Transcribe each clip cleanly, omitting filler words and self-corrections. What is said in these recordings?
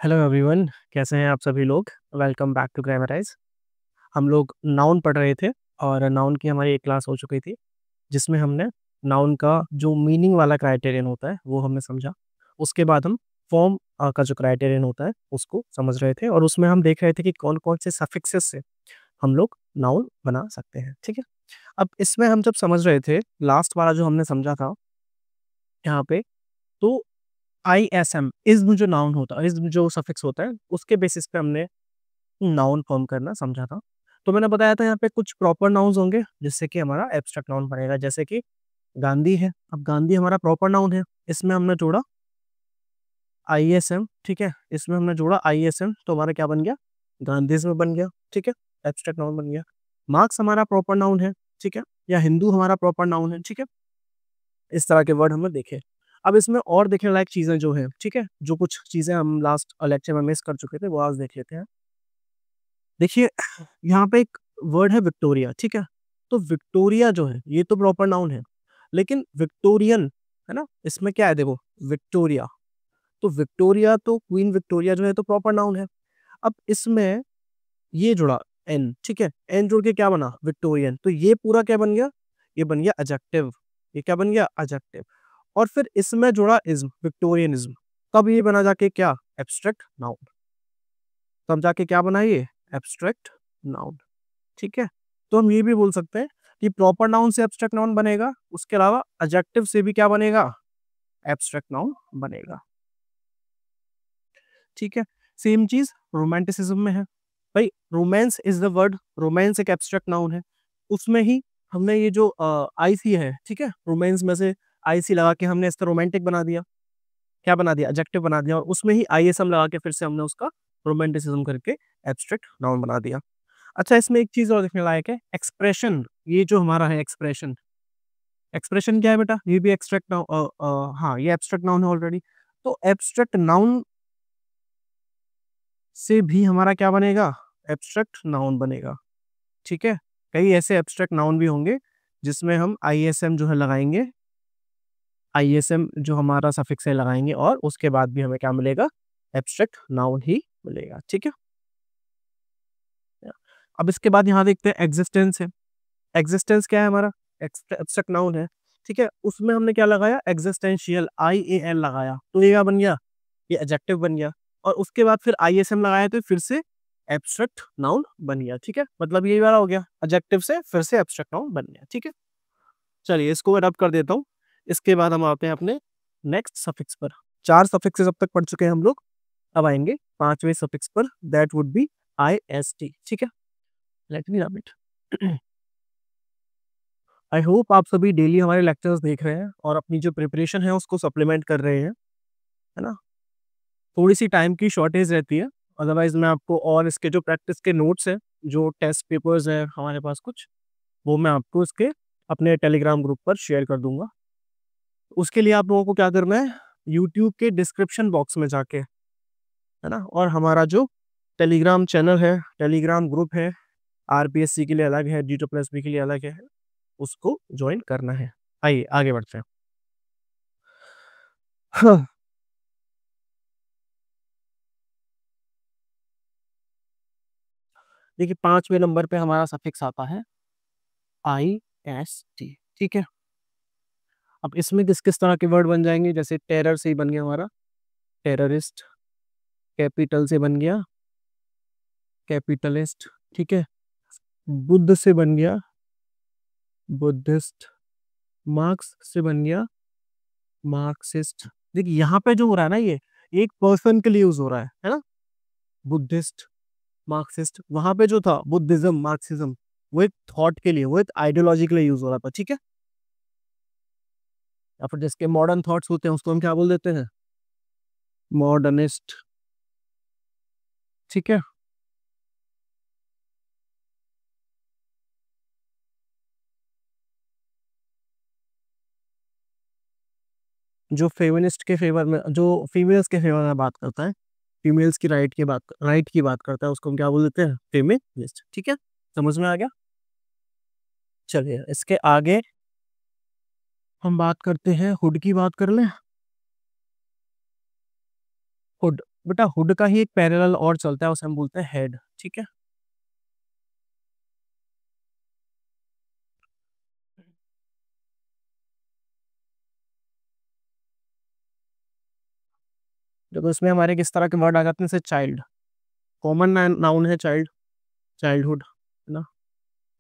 Hello everyone, कैसे हैं आप सभी लोग। Welcome back to Grammarize. हम लोग नाउन पढ़ रहे थे और नाउन की हमारी एक क्लास हो चुकी थी जिसमें हमने नाउन का जो मीनिंग वाला क्राइटेरियन होता है वो हमने समझा। उसके बाद हम फॉर्म का जो क्राइटेरियन होता है उसको समझ रहे थे और उसमें हम देख रहे थे कि कौन कौन से सफिक्सेस से हम लोग नाउन बना सकते हैं। ठीक है, अब इसमें हम जब समझ रहे थे लास्ट वाला जो हमने समझा था यहाँ पे, तो ISM इज़्म जो नाउन होता है, इज़्म जो सफिक्स होता है उसके बेसिस पे हमने नाउन फॉर्म करना समझा था। तो मैंने बताया था यहाँ पे कुछ प्रॉपर नाउन्स होंगे जिससे कि हमारा एब्स्ट्रैक्ट नाउन बनेगा। जैसे कि गांधी है, अब गांधी हमारा प्रॉपर नाउन है, इसमें हमने जोड़ा ISM। ठीक है, इसमें हमने जोड़ा ISM तो हमारा क्या बन गया, गांधीज्म बन गया। ठीक है, एब्स्ट्रैक्ट नाउन बन गया। मार्क्स हमारा प्रॉपर नाउन है, ठीक है, या हिंदू हमारा प्रॉपर नाउन है। ठीक है, इस तरह के वर्ड हमने देखे। अब इसमें और देखने लायक चीजें जो है, ठीक है, जो कुछ चीजें हम लास्ट लेक्चर में मिस कर चुके थे वो आज देख लेते हैं। देखिए, यहाँ पे एक वर्ड है विक्टोरिया। ठीक है, तो विक्टोरिया जो है ये तो प्रॉपर नाउन है, लेकिन विक्टोरियन है ना, इसमें क्या है देखो, विक्टोरिया। तो विक्टोरिया तो क्वीन विक्टोरिया जो है तो प्रॉपर नाउन है। अब इसमें ये जुड़ा एन, ठीक है, एन जुड़ के क्या बना, विक्टोरियन। तो ये पूरा क्या बन गया, ये बन गया एडजेक्टिव। ये क्या बन गया, एडजेक्टिव। और फिर इसमें जुड़ा इज्म, विक्टोरियनिज्म। तब ये बना जाके क्या, एब्स्ट्रैक्ट नाउन। तब जाके क्या बना ये, एब्स्ट्रैक्ट नाउन। ठीक है, तो हम ये भी बोल सकते हैं कि प्रॉपर नाउन से एब्स्ट्रैक्ट नाउन बनेगा, उसके अलावा एडजेक्टिव से भी क्या बनेगा, एब्स्ट्रैक्ट नाउन बनेगा। ठीक है, सेम चीज रोमांटिसिज्म में है। भाई romance is the word, romance एक एब्स्ट्रैक्ट नाउन है। उसमें ही हमने ये जो आईसी है, ठीक है, रोमांस में से आईसी लगा के हमने इसका रोमांटिक बना दिया, क्या बना दिया, एडजेक्टिव बना दिया। और उसमें ही आईएसएम लगा के फिर से हमने उसका रोमांटिसिज्म करके एब्स्ट्रैक्ट नाउन बना दिया। अच्छा, इसमें एक चीज और देखने लायक है, एक्सप्रेशन। ये जो हमारा है एक्सप्रेशन, एक्सप्रेशन क्या है बेटा, ये भी एब्स्ट्रैक्ट नाउन, हाँ ये एब्स्ट्रैक्ट नाउन है ऑलरेडी। तो एब्स्ट्रैक्ट नाउन से भी हमारा क्या बनेगा, एब्स्ट्रैक्ट नाउन बनेगा। ठीक है, कई ऐसे एब्स्ट्रैक्ट नाउन भी होंगे जिसमें हम आईएसएम जो है लगाएंगे, आईएसएम जो हमारा सफिक्स है लगाएंगे और उसके बाद भी हमें क्या मिलेगा, एब्स्ट्रैक्ट नाउन ही मिलेगा। ठीक है, अब इसके बाद यहाँ देखते हैं एग्जिस्टेंस है। एग्जिस्टेंस क्या है हमारा, एब्स्ट्रैक्ट नाउन है। ठीक है, उसमें हमने क्या लगाया, एग्जिस्टेंशियल, IAL लगाया, तो ये क्या बन गया, ये एडजेक्टिव बन गया। और उसके बाद फिर ISM लगाया तो फिर से एब्स्ट्रैक्ट नाउन बन गया। ठीक है, मतलब ये वाला हो गया, एडजेक्टिव से फिर से एब्स्ट्रैक्ट नाउन बन गया। ठीक है, चलिए इसको मैं रब कर देता हूँ। इसके बाद हम आते हैं अपने नेक्स्ट सफिक्स पर। चार सफिक्सेस अब तक पढ़ चुके हैं हम लोग, अब आएंगे पांचवें सफिक्स पर, दैट वुड बी IST। ठीक है, let me rub it. I hope आप सभी डेली हमारे लेक्चर्स देख रहे हैं और अपनी जो प्रिपरेशन है उसको सप्लीमेंट कर रहे हैं, है ना। थोड़ी सी टाइम की शॉर्टेज रहती है, अदरवाइज मैं आपको और इसके जो प्रैक्टिस के नोट्स हैं, जो टेस्ट पेपर्स हैं हमारे पास कुछ, वो मैं आपको इसके अपने टेलीग्राम ग्रुप पर शेयर कर दूंगा। उसके लिए आप लोगों को क्या करना है, यूट्यूब के डिस्क्रिप्शन बॉक्स में जाके, है ना, और हमारा जो टेलीग्राम चैनल है, टेलीग्राम ग्रुप है, RPSC के लिए अलग है, D2+B के लिए अलग है, उसको ज्वाइन करना है। आइए आगे बढ़ते हैं। हाँ, देखिए पांचवें नंबर पे हमारा सफिक्स आता है IST। ठीक है, अब इसमें किस किस तरह के वर्ड बन जाएंगे, जैसे टेरर से ही बन गया हमारा टेररिस्ट, कैपिटल से बन गया कैपिटलिस्ट। ठीक है, बुद्ध से बन गया बुद्धिस्ट, मार्क्स से बन गया मार्क्सिस्ट। देखिए यहाँ पे जो हो रहा है ना, ये एक पर्सन के लिए यूज हो रहा है ना, बुद्धिस्ट, मार्क्सिस्ट। वहां पे जो था बुद्धिज्म, मार्क्सिज्म, वो एक थॉट के लिए, वो एक आइडियोलॉजी के लिए यूज हो रहा था। ठीक है, या फिर जिसके मॉडर्न थॉट्स होते हैं उसको हम क्या बोल देते हैं, मॉडर्निस्ट। ठीक है, जो फेमिनिस्ट के फेवर में, जो फीमेल्स के फेवर में बात करता है, फीमेल्स की राइट की बात करता है, उसको हम क्या बोल देते हैं, फेमिनिस्ट। ठीक है, समझ में आ गया। चलिए इसके आगे हम बात करते हैं, हुड की बात कर लें। हुड, बेटा हुड का ही एक पैरेलल और चलता है, उसे हम बोलते हैं हेड। ठीक है, देखो इसमें हमारे किस तरह के वर्ड आ जाते हैं, जैसे चाइल्ड, कॉमन नाउन है चाइल्ड, चाइल्डहुड है ना,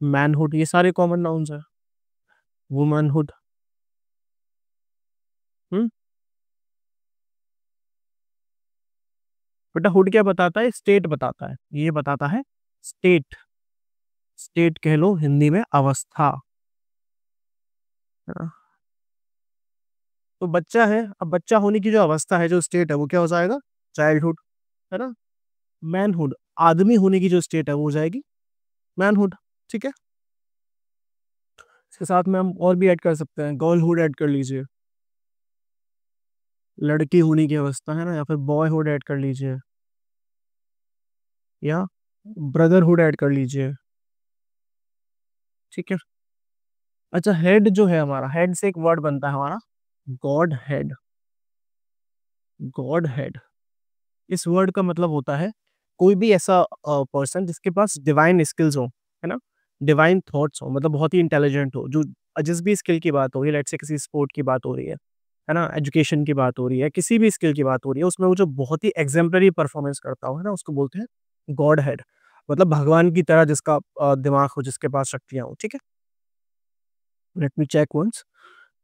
मैनहुड, ये सारे कॉमन नाउन्स है, वुमनहुड। हम्म, बेटा हुड क्या बताता है, स्टेट बताता है, ये बताता है स्टेट, स्टेट कह लो हिंदी में अवस्था, है ना। तो बच्चा है, अब बच्चा होने की जो अवस्था है, जो स्टेट है, वो क्या हो जाएगा, चाइल्डहुड, है ना। मैनहुड, आदमी होने की जो स्टेट है वो हो जाएगी मैनहुड। ठीक है, इसके साथ में हम और भी ऐड कर सकते हैं, गर्लहुड ऐड कर लीजिए, लड़की होने की अवस्था, है ना, या फिर बॉयहुड ऐड कर लीजिए, या ब्रदरहुड ऐड कर लीजिए। ठीक है, अच्छा हेड जो है हमारा, हेड से एक वर्ड बनता है हमारा, गॉड हेड, गॉड हेड। इस वर्ड का मतलब होता है कोई भी ऐसा पर्सन जिसके पास डिवाइन स्किल्स हो, है ना, डिवाइन थॉट्स हो, मतलब बहुत ही इंटेलिजेंट हो, जो जिस भी स्किल की बात हो रही है, लेट्स से किसी स्पोर्ट की बात हो रही है ना, एजुकेशन की बात हो रही है, किसी भी स्किल की बात हो रही है, उसमें वो जो बहुत ही एग्जाम्पलरी परफॉर्मेंस करता हो, है ना, उसको बोलते हैं गॉड हेड, मतलब भगवान की तरह जिसका दिमाग हो, जिसके पास शक्तियां हो। ठीक है, let me check once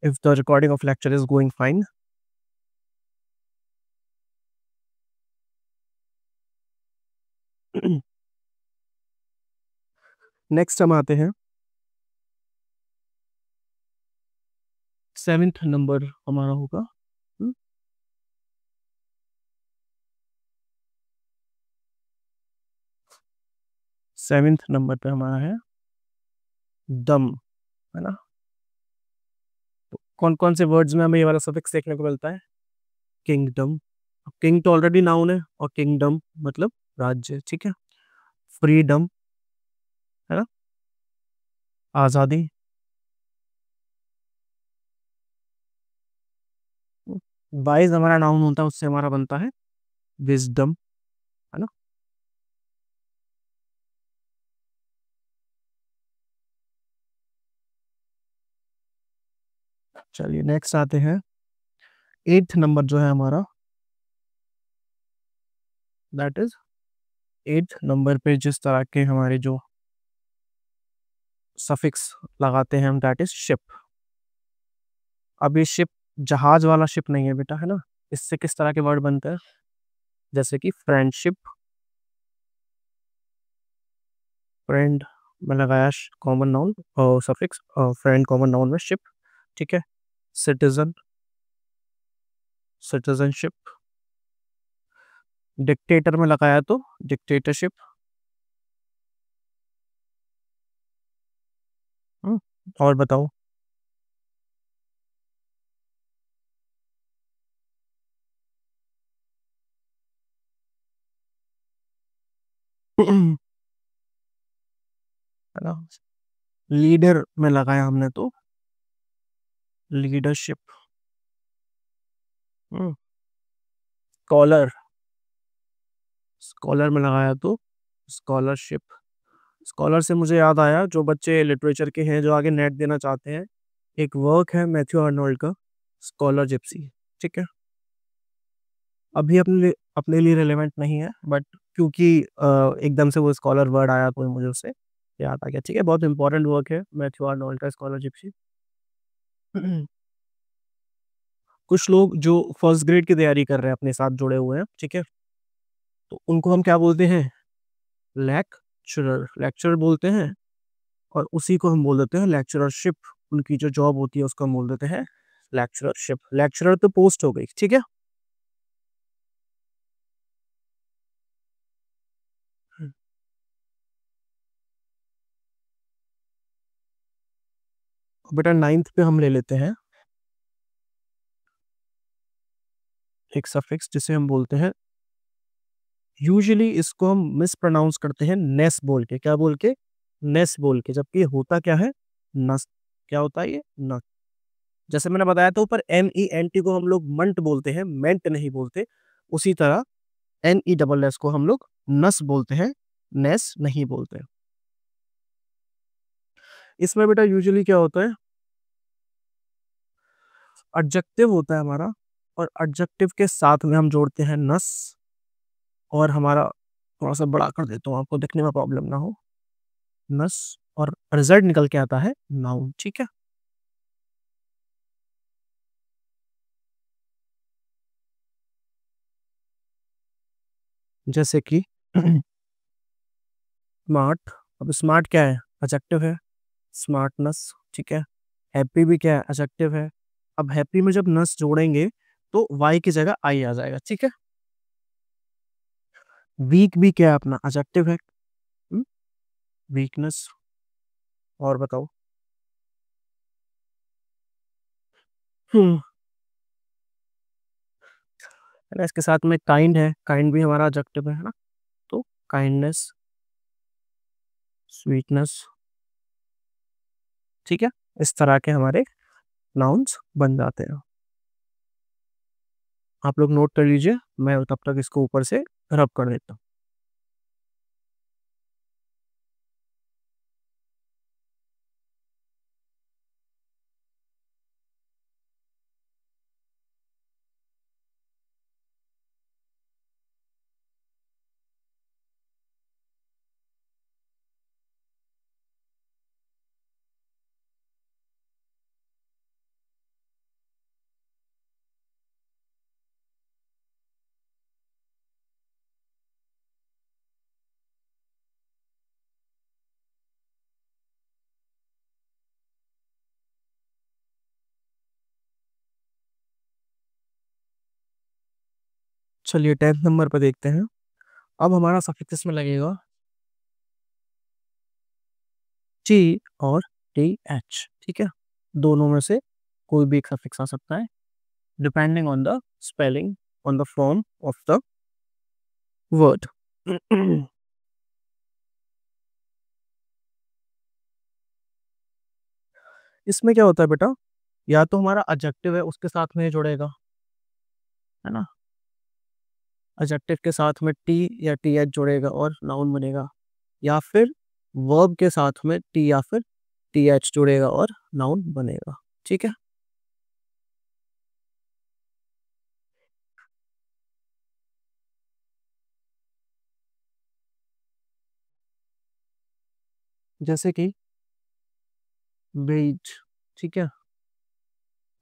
if the recording of lecture is going fine. Next हम आते हैं, सेवेंथ नंबर हमारा होगा, सेवेंथ नंबर पे हमारा है दम, है ना। तो कौन कौन से वर्ड्स में हमें ये वाला सफिक्स देखने को मिलता है, किंगडम, किंग तो ऑलरेडी नाउन है, और किंगडम मतलब राज्य। ठीक है, फ्रीडम, है ना, आजादी, वाइज हमारा नाउन होता है, उससे हमारा बनता है विजडम, है ना। चलिए नेक्स्ट आते हैं, एट्थ नंबर जो है हमारा, दैट इज एट्थ नंबर पे जिस तरह के हमारे जो सफिक्स लगाते हैं हम, दैट इज शिप। अब ये शिप जहाज वाला शिप नहीं है बेटा, है ना, इससे किस तरह के वर्ड बनते हैं, जैसे कि फ्रेंडशिप, फ्रेंड में लगाया कॉमन नाउन और सफिक्स, फ्रेंड कॉमन नाउन में शिप। ठीक है, सिटीजन, सिटीजनशिप, डिक्टेटर में लगाया तो डिक्टेटरशिप। और बताओ। है ना, लीडर में लगाया हमने तो लीडरशिप, स्कॉलर, स्कॉलर में लगाया तो स्कॉलरशिप। स्कॉलर से मुझे याद आया, जो बच्चे लिटरेचर के हैं, जो आगे नेट देना चाहते हैं, एक वर्क है मैथ्यू आर्नोल्ड का, स्कॉलर जिप्सी। ठीक है, अभी अपने लिए रिलेवेंट नहीं है, बट क्योंकि एकदम से वो स्कॉलर वर्ड आया तो मुझे उससे याद आ गया। ठीक है, बहुत इंपॉर्टेंट वर्क है मैथ्यू आर्नोल्ड का, स्कॉलर जिप्सी। कुछ लोग जो फर्स्ट ग्रेड की तैयारी कर रहे हैं अपने साथ जुड़े हुए हैं, ठीक है, तो उनको हम क्या बोलते हैं, लेक्चरर, लेक्चरर बोलते हैं, और उसी को हम बोल देते हैं लेक्चररशिप। उनकी जो जॉब होती है उसको हम बोल देते हैं लेक्चररशिप। लेक्चरर तो पोस्ट हो गई, ठीक है। बेटा नाइन्थ पे हम ले लेते हैं एक सफिक्स जिसे हम बोलते हैं, यूजुअली इसको हम मिस प्रोनाउंस करते हैं नेस बोल के, क्या बोल के, नेस बोल के, जबकि ये होता क्या है, नस। क्या होता है ये, नस। जैसे मैंने बताया था ऊपर, MENT को हम लोग मंट बोलते हैं, मेंट नहीं बोलते। उसी तरह NESS को हम लोग नस बोलते हैं, नेस नहीं बोलते। इसमें बेटा यूजुअली क्या होता है, एडजेक्टिव होता है हमारा, और एडजेक्टिव के साथ में हम जोड़ते हैं नस, और हमारा थोड़ा सा बड़ा कर देता हूँ आपको देखने में प्रॉब्लम ना हो, नस, और रिजल्ट निकल के आता है नाउन। ठीक है, जैसे कि स्मार्ट, अब स्मार्ट क्या है, एडजेक्टिव है, स्मार्टनेस। ठीक है, हैप्पी भी क्या है, एडजेक्टिव है। अब हैप्पी में जब नस जोड़ेंगे तो वाई की जगह आई आ जाएगा। ठीक है, वीक भी क्या है अपना, एडजेक्टिव है, वीकनेस। और बताओ, हम्म, है ना, इसके साथ में काइंड है, काइंड भी हमारा एडजेक्टिव है ना, तो काइंडनेस, स्वीटनेस। ठीक है, इस तरह के हमारे नाउन्स बन जाते हैं। आप लोग नोट कर लीजिए, मैं तब तक इसको ऊपर से रब कर देता हूँ। चलिए 10th नंबर पर देखते हैं। अब हमारा सफिक्स में लगेगा टी और TH। ठीक है, दोनों में से कोई भी एक सफिक्स आ सकता है, depending on the spelling, on the form of the word. इसमें क्या होता है बेटा, या तो हमारा एडजेक्टिव है उसके साथ में जुड़ेगा, है ना, एडजेक्टिव के साथ में टी या TH जुड़ेगा और नाउन बनेगा, या फिर वर्ब के साथ में टी या फिर TH जुड़ेगा और नाउन बनेगा। ठीक है, जैसे कि वेट। ठीक है,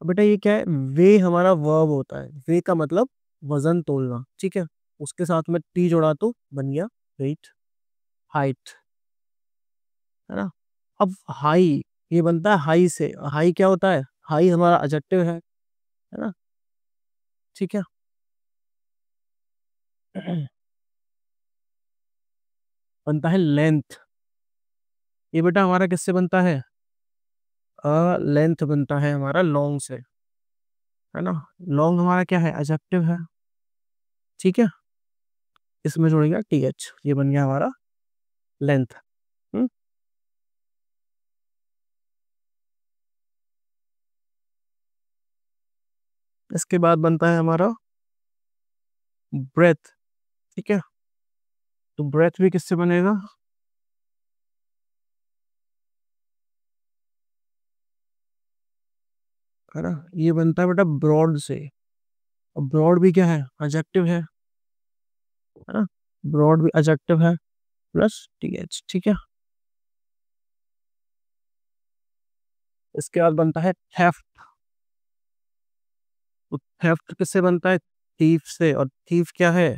अब बेटा ये क्या है, वे हमारा वर्ब होता है, वे का मतलब वजन तोलना। ठीक है, उसके साथ में टी जोड़ा तो बन गया वेट, हाइट, है ना। अब हाई, ये बनता है हाई से, हाई क्या होता है, हाई हमारा एडजेक्टिव है ना। ठीक है, बनता है लेंथ, ये बेटा हमारा किससे बनता है, लेंथ बनता है हमारा लॉन्ग से, है ना। लॉन्ग हमारा क्या है, एडजेक्टिव है। ठीक है, इसमें जोड़ेगा TH, ये बन गया हमारा लेंथ। इसके बाद बनता है हमारा ब्रेथ। ठीक है, तो ब्रेथ भी किससे बनेगा, है ना, ये बनता है बेटा ब्रॉड से। अब ब्रॉड भी क्या है, एडजेक्टिव है ना, ब्रॉड भी एडजेक्टिव है प्लस TH। ठीक है, इसके बाद बनता है थेफ्ट। तो थेफ्ट किससे बनता है, थीफ से, और थीफ क्या है,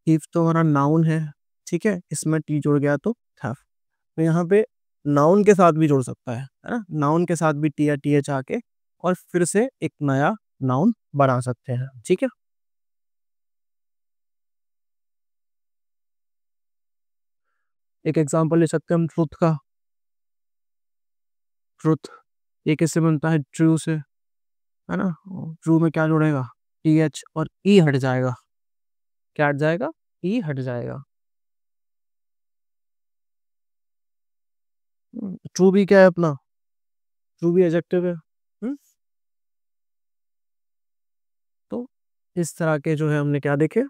थीफ तो हमारा नाउन है। ठीक है, इसमें टी जुड़ गया तो थेफ्ट। तो यहाँ पे नाउन के साथ भी जुड़ सकता है ना, नाउन के साथ भी टी या TH आके और फिर से एक नया नाउन बना सकते हैं। ठीक है, एक एग्जांपल ले सकते हैं हम ट्रुथ का, ट्रुथ, ये किससे बनता है, ट्रू से, है ना। ट्रू में क्या जुड़ेगा, TH, और ई हट जाएगा, क्या हट जाएगा, ई हट जाएगा। ट्रू भी क्या है अपना, ट्रू भी एडजेक्टिव है। तो इस तरह के जो है हमने क्या देखे,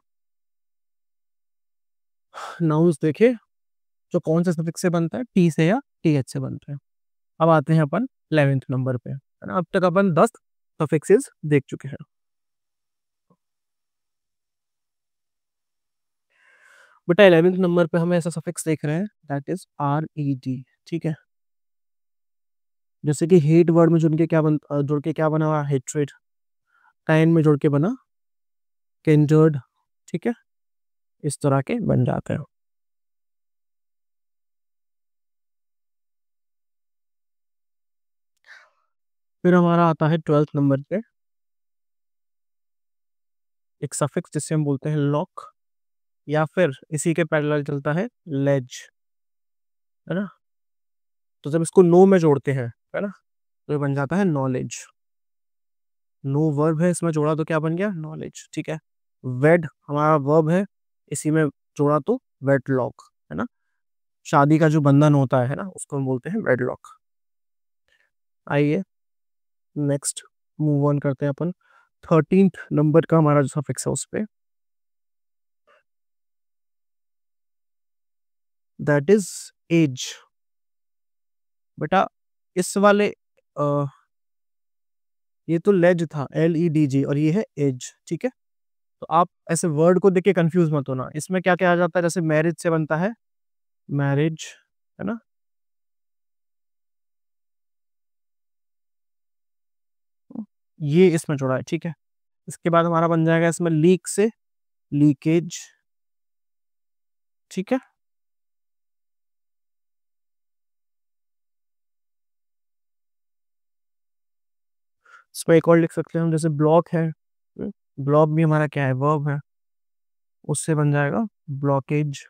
नाउन्स देखे जो कौन से सफिक्स से बनता है, टी से या टी एच से बनता है। अब आते हैं अपन 11th नंबर पे, है ना। अब तक अपन 10 सफिक्सेस देख चुके हैं। बेटा 11th नंबर पे हमें ऐसा सफिक्स देख रहे हैं that is R E D, ठीक है। जैसे कि हेट वर्ड में जुड़ के क्या बना हुआ, हेट्रेड। काइन में जुड़ के बना किंडर्ड, ठीक है। इस तरह के बन जाते हैं। फिर हमारा आता है 12th नंबर पे एक सफिक्स जिसे हम बोलते हैं लॉक, या फिर इसी के पैरेलल चलता है लेज, है ना। तो जब इसको नो में जोड़ते हैं, है ना, तो ये बन जाता है नॉलेज। नो वर्ब है, इसमें जोड़ा तो क्या बन गया, नॉलेज, ठीक है। वेड हमारा वर्ब है, इसी में जोड़ा तो वेडलॉक, है ना। शादी का जो बंधन होता है ना, उसको हम बोलते हैं वेडलॉक। आइए नेक्स्ट मूव ऑन करते हैं अपन। 13th नंबर का हमारा जो सफिक्स है उस पे, दैट इज एज। बेटा इस वाले ये तो लेज था, LEDG, और ये है एज, ठीक है। तो आप ऐसे वर्ड को देख के कंफ्यूज मत होना। इसमें क्या क्या आ जाता है, जैसे मैरिज से बनता है मैरिज, है ना। ये इसमें जुड़ा है, ठीक है। इसके बाद हमारा बन जाएगा इसमें लीक से लीकेज, ठीक है। इसमें एक और लिख सकते हैं हम, जैसे ब्लॉक है। ब्लॉक भी हमारा क्या है, वर्ब है, उससे बन जाएगा ब्लॉकेज।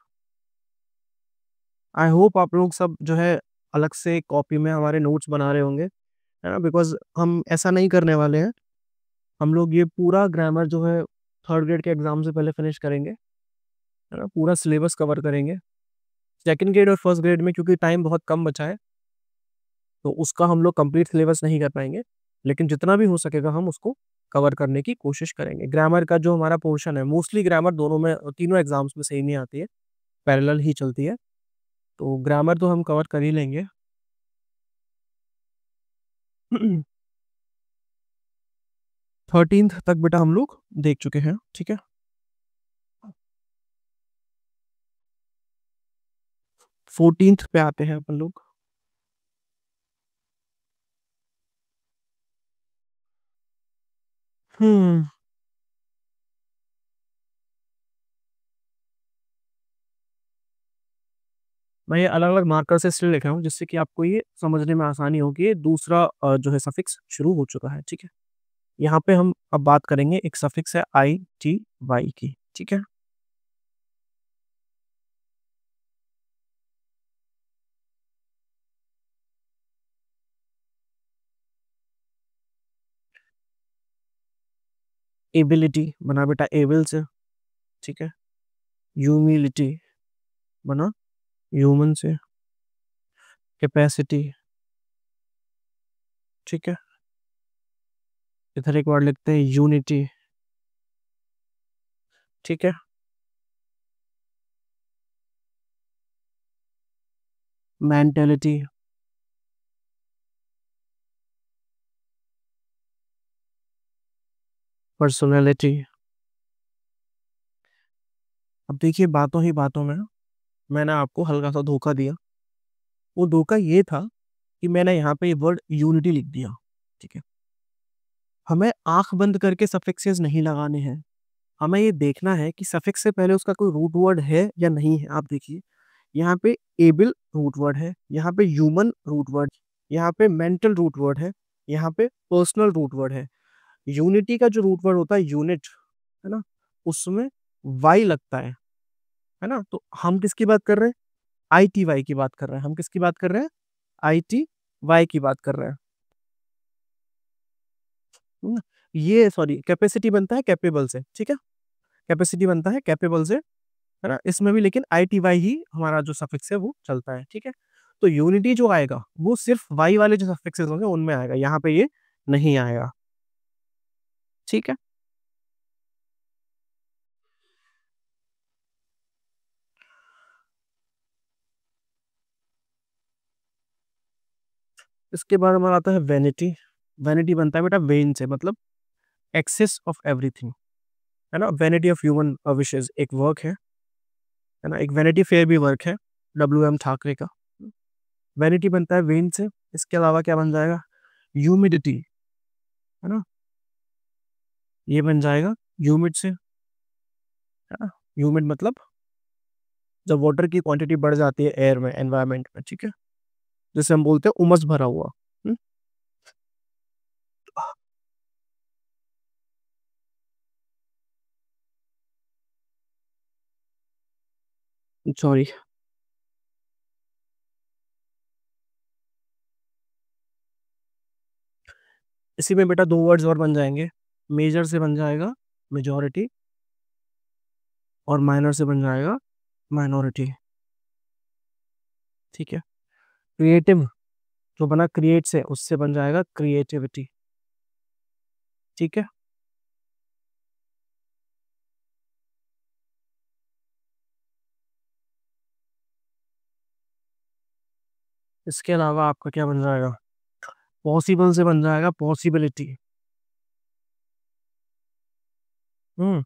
आई होप आप लोग सब जो है अलग से कॉपी में हमारे नोट्स बना रहे होंगे, है ना, बिकॉज हम ऐसा नहीं करने वाले हैं। हम लोग ये पूरा ग्रामर जो है 3rd ग्रेड के एग्जाम से पहले फिनिश करेंगे, है ना। पूरा सिलेबस कवर करेंगे। 2nd ग्रेड और 1st ग्रेड में क्योंकि टाइम बहुत कम बचा है, तो उसका हम लोग कंप्लीट सिलेबस नहीं कर पाएंगे, लेकिन जितना भी हो सकेगा हम उसको कवर करने की कोशिश करेंगे। ग्रामर का जो हमारा पोर्शन है, मोस्टली ग्रामर दोनों में, तीनों एग्जाम्स में सेम ही आती है, पैरेलल ही चलती है, तो ग्रामर तो हम कवर कर ही लेंगे। 13th तक बेटा हम लोग देख चुके हैं, ठीक है। 14th पे आते हैं अपन लोग। हम्म मैं ये अलग अलग मार्कर से इसलिए लिख रहा हूँ जिससे कि आपको ये समझने में आसानी होगी। ये दूसरा जो है सफिक्स शुरू हो चुका है, ठीक है। यहाँ पे हम अब बात करेंगे, एक सफिक्स है ITY की, ठीक है। एबिलिटी बना बेटा एबल से, ठीक है। ह्यूमिलिटी बना ह्यूमन से। कैपेसिटी, ठीक है। इधर एक वर्ड लिखते हैं यूनिटी, ठीक है। Mentality, personality. अब देखिए बातों ही बातों में ना, मैंने आपको हल्का सा धोखा दिया। वो धोखा ये था कि मैंने यहाँ पे ये वर्ड यूनिटी लिख दिया, ठीक है। हमें आंख बंद करके सफिक्सेस नहीं लगाने हैं। हमें ये देखना है कि सफिक्स से पहले उसका कोई रूट वर्ड है या नहीं है। आप देखिए यहाँ पे एबल रूट वर्ड है, यहाँ पे ह्यूमन रूट वर्ड, यहाँ पे मेंटल रूट वर्ड है, यहाँ पे पर्सनल रूट वर्ड है। यूनिटी का जो रूट वर्ड होता है यूनिट, है ना, उसमें वाई लगता है ना। तो हम किसकी बात कर रहे हैं, ITY की बात कर रहे हैं। हम किसकी बात कर रहे हैं, ITY की बात कर रहे हैं, है ना? ये सॉरी कैपेसिटी बनता है कैपेबल से, ठीक है। कैपेसिटी बनता है कैपेबल से, है ना। इसमें भी लेकिन ITY ही हमारा जो सफिक्स है वो चलता है, ठीक है। तो यूनिटी जो आएगा वो सिर्फ वाई वाले जो सफिक्सेस होंगे उनमें आएगा, यहाँ पे ये नहीं आएगा, ठीक है। इसके बाद हमारा आता है वैनिटी। वैनिटी बनता है बेटा वेन से, मतलब एक्सेस ऑफ एवरीथिंग, है ना। वैनिटी ऑफ ह्यूमन विशेस एक वर्क है ना, एक वैनिटी फेयर भी वर्क है WM ठाकरे का। वैनिटी बनता है वेन से। इसके अलावा क्या बन जाएगा, ह्यूमिडिटी, है ना, ये बन जाएगा ह्यूमिड से, है ना। ह्यूमिड मतलब जब वाटर की क्वांटिटी बढ़ जाती है एयर में, एनवायरमेंट में, ठीक है, जैसे हम बोलते हैं उमस भरा हुआ। सॉरी। इसी में बेटा दो वर्ड्स और बन जाएंगे। मेजर से बन जाएगा मेजॉरिटी, और माइनर से बन जाएगा माइनॉरिटी, ठीक है। क्रिएटिव जो बना क्रिएट से, उससे बन जाएगा क्रिएटिविटी, ठीक है। इसके अलावा आपका क्या बन जाएगा, पॉसिबल से बन जाएगा पॉसिबिलिटी। हम्म।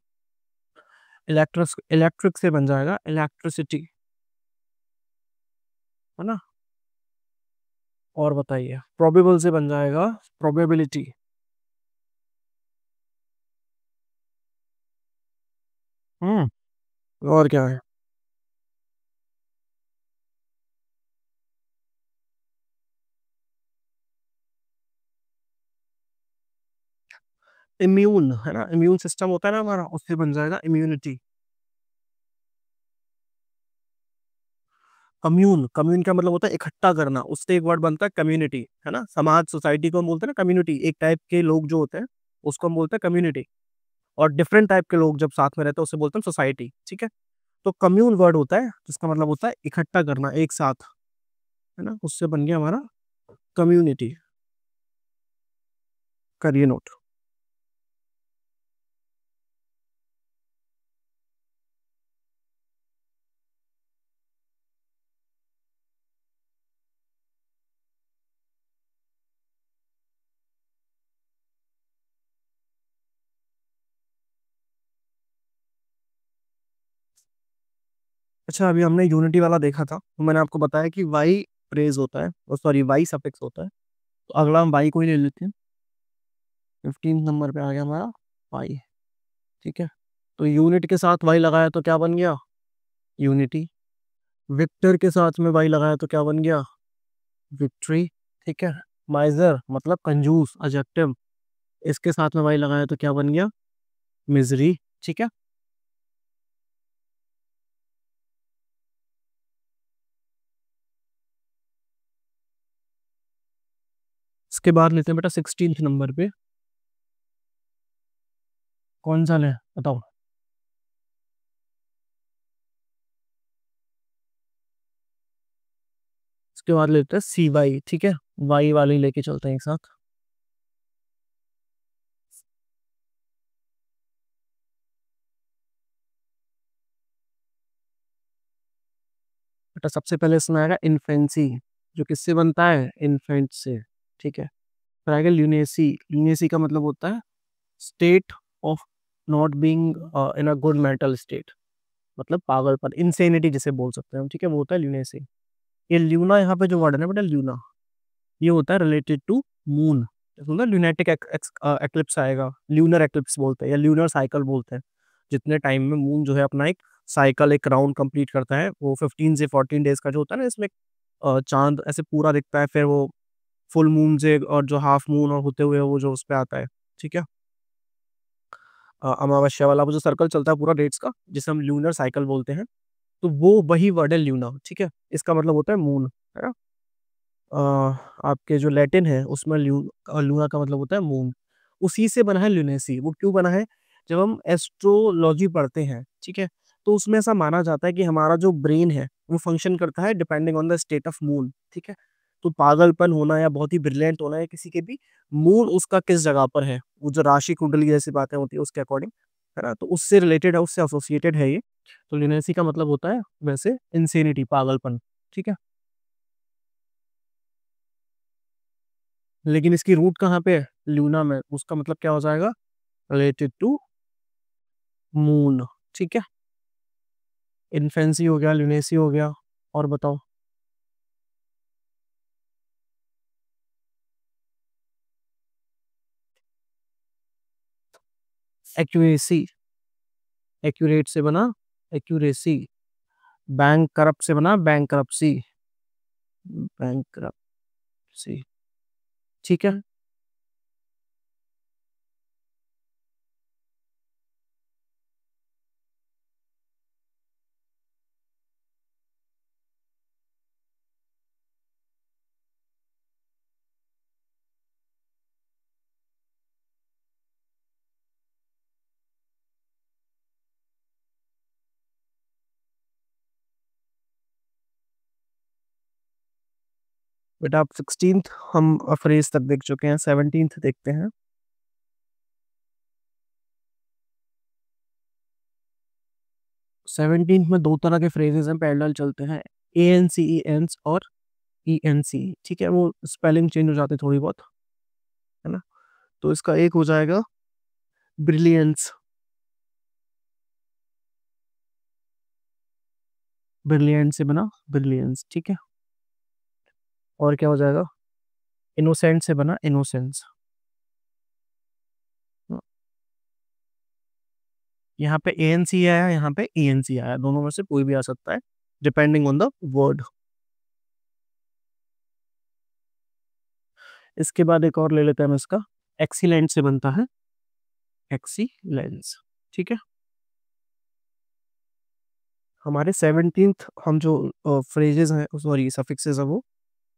इलेक्ट्रिक से बन जाएगा इलेक्ट्रिसिटी, है ना। और बताइए, प्रोबेबल से बन जाएगा प्रोबेबिलिटी। हम्म। और क्या है, इम्यून, है ना, इम्यून सिस्टम होता है ना हमारा, उससे बन जाएगा इम्यूनिटी। कम्यून, कम्यून का मतलब होता है इकट्ठा करना, उससे एक वर्ड बनता है कम्युनिटी, है ना। समाज, सोसाइटी को हम बोलते हैं ना कम्युनिटी, एक टाइप के लोग जो होते हैं उसको हम बोलते हैं कम्युनिटी। और डिफरेंट टाइप के लोग जब साथ में रहते हैं उसे बोलते हैं सोसाइटी, ठीक है। तो कम्यून वर्ड होता है जिसका मतलब होता है इकट्ठा करना, एक साथ, है ना, उससे बन गया हमारा कम्युनिटी। करिए नोट। अच्छा, अभी हमने यूनिटी वाला देखा था, तो मैंने आपको बताया कि वाई फ्रेज होता है, और सॉरी वाई सफिक्स होता है। तो अगला हम वाई को ही ले लेते हैं। 15 नंबर पे आ गया हमारा वाई, ठीक है। तो यूनिट के साथ वाई लगाया तो क्या बन गया, यूनिटी। विक्टर के साथ में वाई लगाया तो क्या बन गया, विक्ट्री, ठीक है। माइजर मतलब कंजूस, एडजेक्टिव, इसके साथ में वाई लगाया तो क्या बन गया, मिजरी, ठीक है। इसके बाद लेते हैं बेटा 16 नंबर पे, कौन सा ले बताओ। इसके बाद लेते हैं सी वाई, ठीक है। वाई वाले ही लेके चलते हैं एक साथ। बेटा सबसे पहले इसमें आएगा इन्फेंसी, जो किससे बनता है, इन्फेंट से, ठीक है। फिर आएगा ल्यूनेसी। ल्यूनेसी का मतलब होता है state of not being in a good mental state, मतलब पागलपन, इंसेनिटी जिसे बोल सकते हैं हम, ठीक है, वो होता है ल्यूनेसी। ये ल्यूना यहाँ पे जो वर्ड है ना बेटा, ल्यूना, ये होता है रिलेटेड टू मून। मतलब ल्यूनेटिक एक्लिप्स आएगा, ल्यूनर एक्लिप्स बोलते हैं या ल्यूनर साइकिल बोलते हैं। जितने टाइम में मून जो है अपना एक साइकिल, एक राउंड कंप्लीट करता है, वो 15 से 14 डेज का जो होता है ना, इसमें चांद ऐसे पूरा दिखता है, फिर वो फुल मून से और जो हाफ मून और होते हुए वो जो उस पे आता है, ठीक है। अमावस्या वाला वो जो सर्कल चलता है पूरा डेट्स का, जिसे हम ल्यूनर साइकिल बोलते हैं, तो वो वही वर्ड है ल्यूना, ठीक है। इसका मतलब होता है मून, है ना। अ, आपके जो लैटिन है उसमें लूना का मतलब होता है मून। उसी से बना है ल्यूनेसी। वो क्यों बना है, जब हम एस्ट्रोलॉजी पढ़ते हैं, ठीक है, तो उसमें ऐसा माना जाता है कि हमारा जो ब्रेन है वो फंक्शन करता है depending on the state of moon, ठीक है। तो पागलपन होना या बहुत ही ब्रिलियंट होना है किसी के भी, मून उसका किस जगह पर है, वो जो राशि कुंडली जैसी बातें होती है उसके अकॉर्डिंग, है ना, तो उससे रिलेटेड है, उससे एसोसिएटेड है ये। तो ल्यूनेसी का मतलब होता है वैसे इंसेनिटी, पागलपन, ठीक है। लेकिन इसकी रूट कहाँ पे है? ल्यूना में। उसका मतलब क्या हो जाएगा? Related to moon. ठीक है, इन्फेंसी हो गया, ल्यूनेसी हो गया, और बताओ। एक्यूरेसी, एक्यूरेट से बना एक्यूरेसी। बैंक करप्ट से बना बैंक करप्सी, बैंक करप्सी। ठीक है, बेटा आप 16th हम फ्रेज तक देख चुके हैं, 17th देखते हैं। 17th में दो तरह के फ्रेजेस हैं, पैरेलल चलते हैं, ए एन सी ई एंस और ई एन सी। ठीक है, वो स्पेलिंग चेंज हो जाते थोड़ी बहुत, है ना। तो इसका एक हो जाएगा ब्रिलियंस, ब्रिलियंट से बना ब्रिलियंस। ठीक है, और क्या हो जाएगा? इनोसेंट से बना इनोसेंस। यहाँ पे ए एन सी आया, यहाँ पे ई एन सी आया, दोनों में से कोई भी आ सकता है डिपेंडिंग ऑन द वर्ड। इसके बाद एक और ले लेते हैं हम इसका, एक्सीलेंट से बनता है एक्सीलेंस। ठीक है, हमारे 17th हम जो फ्रेजेस हैं, सॉरी सफिक्सेस हैं, वो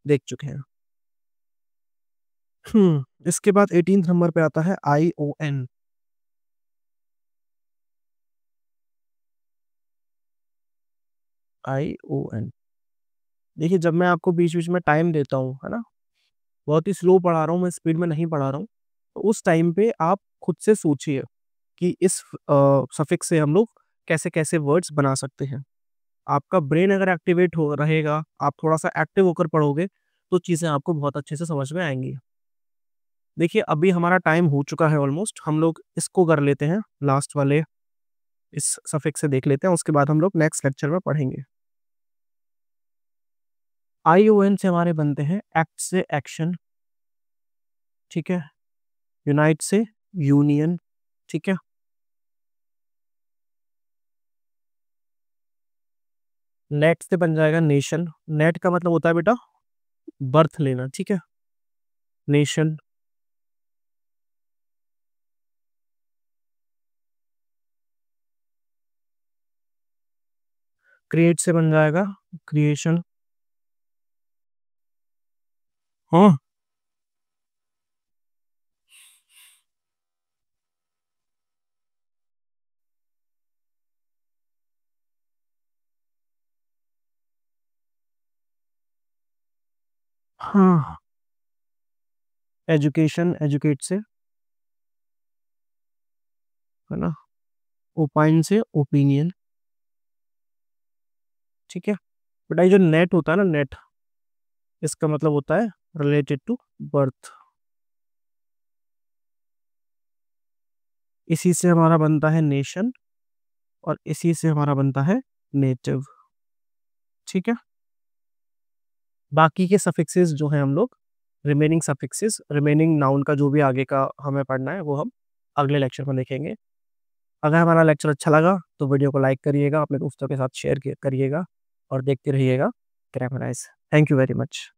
देख चुके हैं। इसके बाद 18th नंबर पे आता है आई ओ एन। आई ओ एन, देखिए जब मैं आपको बीच बीच में टाइम देता हूँ, है ना, बहुत ही स्लो पढ़ा रहा हूँ मैं, स्पीड में नहीं पढ़ा रहा हूँ, तो उस टाइम पे आप खुद से सोचिए कि इस सफिक्स से हम लोग कैसे कैसे वर्ड्स बना सकते हैं। आपका ब्रेन अगर एक्टिवेट हो रहेगा, आप थोड़ा सा एक्टिव होकर पढ़ोगे, तो चीज़ें आपको बहुत अच्छे से समझ में आएंगी। देखिए अभी हमारा टाइम हो चुका है ऑलमोस्ट, हम लोग इसको कर लेते हैं, लास्ट वाले इस सफिक्स से देख लेते हैं, उसके बाद हम लोग नेक्स्ट लेक्चर में पढ़ेंगे। आई ओ एन से हमारे बनते हैं एक्ट से एक्शन। ठीक है, यूनाइट से यूनियन। ठीक है, नेट से बन जाएगा नेशन। नेट का मतलब होता है बेटा बर्थ लेना। ठीक है, नेशन। क्रिएट से बन जाएगा क्रिएशन। हाँ, हाँ, एजुकेशन, एजुकेट से, है ना, ओपाइन से ओपिनियन। ठीक है बेटा, ये जो नेट होता है ना, नेट, इसका मतलब होता है रिलेटेड टू बर्थ। इसी से हमारा बनता है नेशन, और इसी से हमारा बनता है नेटिव। ठीक है, बाकी के सफिक्सेस जो है हम लोग, रिमेनिंग सफिक्सेस, रिमेनिंग नाउन का जो भी आगे का हमें पढ़ना है, वो हम अगले लेक्चर में देखेंगे। अगर हमारा लेक्चर अच्छा लगा तो वीडियो को लाइक करिएगा, अपने दोस्तों के साथ शेयर करिएगा, और देखते रहिएगा Grammarize. Thank you very much.